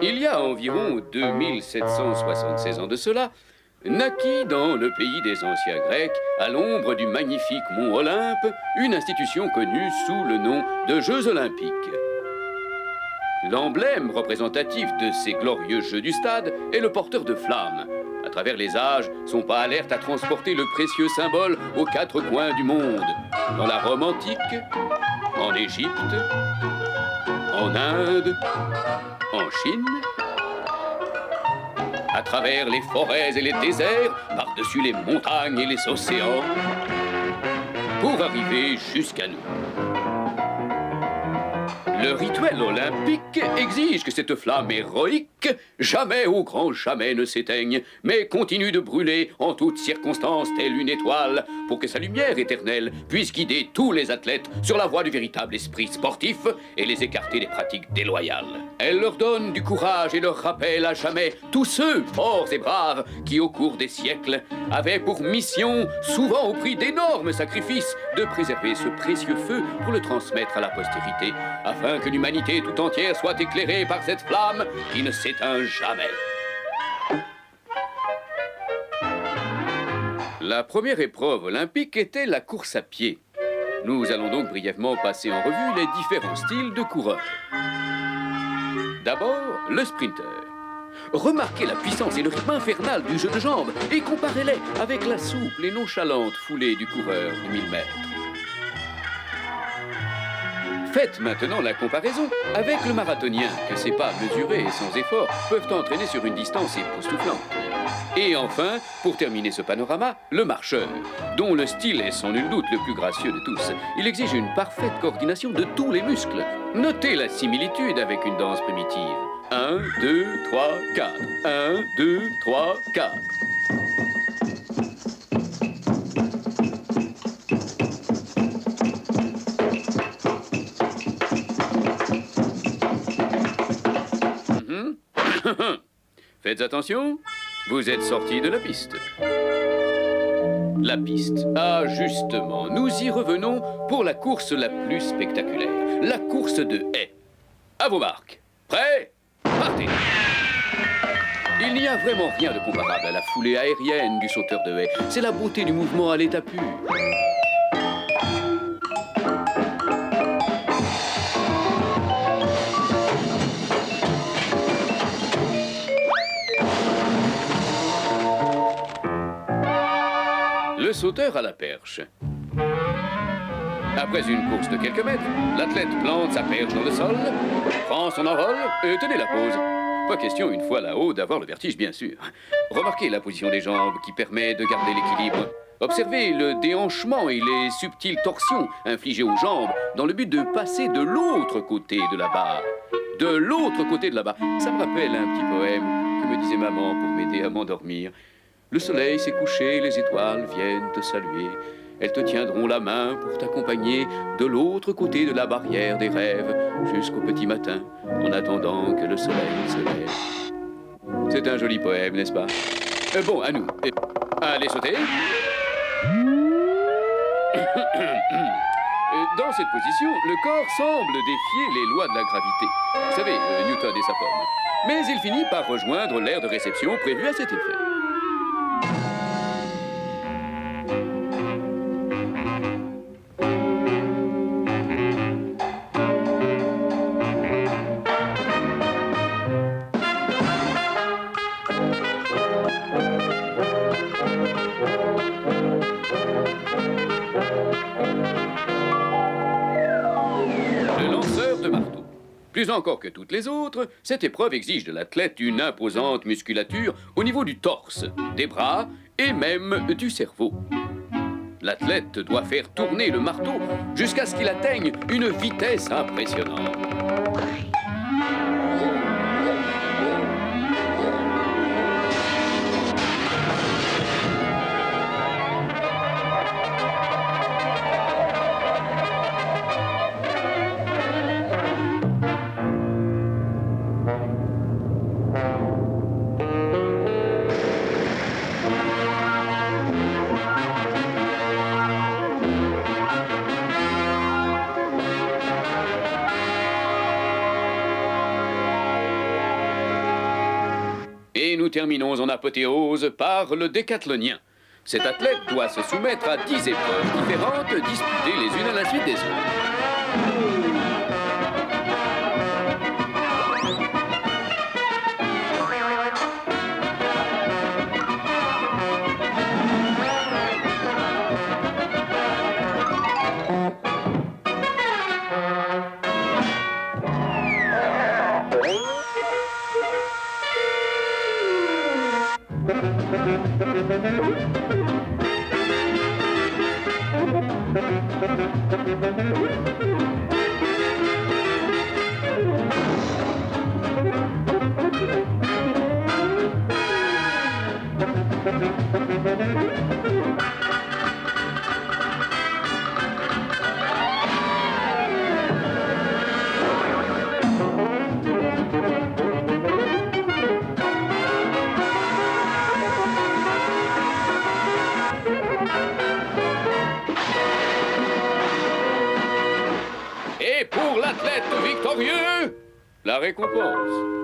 Il y a environ 2776 ans de cela, naquit dans le pays des anciens Grecs, à l'ombre du magnifique mont Olympe, une institution connue sous le nom de Jeux Olympiques. L'emblème représentatif de ces glorieux Jeux du stade est le porteur de flammes. À travers les âges, son pas alerte à transporter le précieux symbole aux quatre coins du monde. Dans la Rome antique, en Égypte, en Inde, en Chine, à travers les forêts et les déserts, par-dessus les montagnes et les océans, pour arriver jusqu'à nous. Le rituel olympique exige que cette flamme héroïque, jamais au grand jamais ne s'éteigne, mais continue de brûler en toutes circonstances telle une étoile, pour que sa lumière éternelle puisse guider tous les athlètes sur la voie du véritable esprit sportif et les écarter des pratiques déloyales. Elle leur donne du courage et leur rappelle à jamais tous ceux, forts et braves, qui au cours des siècles avaient pour mission, souvent au prix d'énormes sacrifices, de préserver ce précieux feu pour le transmettre à la postérité, afin que l'humanité tout entière soit éclairée par cette flamme qui ne s'éteint jamais. La première épreuve olympique était la course à pied. Nous allons donc brièvement passer en revue les différents styles de coureurs. D'abord, le sprinter. Remarquez la puissance et le rythme infernal du jeu de jambes et comparez-les avec la souple et nonchalante foulée du coureur du 1000 mètres. Faites maintenant la comparaison avec le marathonien, que ses pas mesurés et sans effort peuvent entraîner sur une distance époustouflante. Et enfin, pour terminer ce panorama, le marcheur, dont le style est sans nul doute le plus gracieux de tous. Il exige une parfaite coordination de tous les muscles. Notez la similitude avec une danse primitive. 1, 2, 3, 4. 1, 2, 3, 4. Faites attention, vous êtes sorti de la piste. La piste. Ah, justement, nous y revenons pour la course la plus spectaculaire. La course de haies. À vos marques. Prêts? Partez! Il n'y a vraiment rien de comparable à la foulée aérienne du sauteur de haies. C'est la beauté du mouvement à l'état pur. Le sauteur à la perche. Après une course de quelques mètres, l'athlète plante sa perche dans le sol, prend son envol et tenez la pause. Pas question, une fois là-haut, d'avoir le vertige, bien sûr. Remarquez la position des jambes qui permet de garder l'équilibre. Observez le déhanchement et les subtiles torsions infligées aux jambes dans le but de passer de l'autre côté de la barre. De l'autre côté de la barre. Ça me rappelle un petit poème que me disait maman pour m'aider à m'endormir. Le soleil s'est couché, les étoiles viennent te saluer. Elles te tiendront la main pour t'accompagner de l'autre côté de la barrière des rêves jusqu'au petit matin, en attendant que le soleil se lève. C'est un joli poème, n'est-ce pas? Bon, à nous. Allez sauter. Dans cette position, le corps semble défier les lois de la gravité. Vous savez, Newton et sa pomme. Mais il finit par rejoindre l'aire de réception prévue à cet effet. Plus encore que toutes les autres, cette épreuve exige de l'athlète une imposante musculature au niveau du torse, des bras et même du cerveau. L'athlète doit faire tourner le marteau jusqu'à ce qu'il atteigne une vitesse impressionnante. terminons en apothéose par le décathlonien. Cet athlète doit se soumettre à 10 épreuves différentes, disputées les unes à la suite des autres. Et pour l'athlète victorieux, la récompense.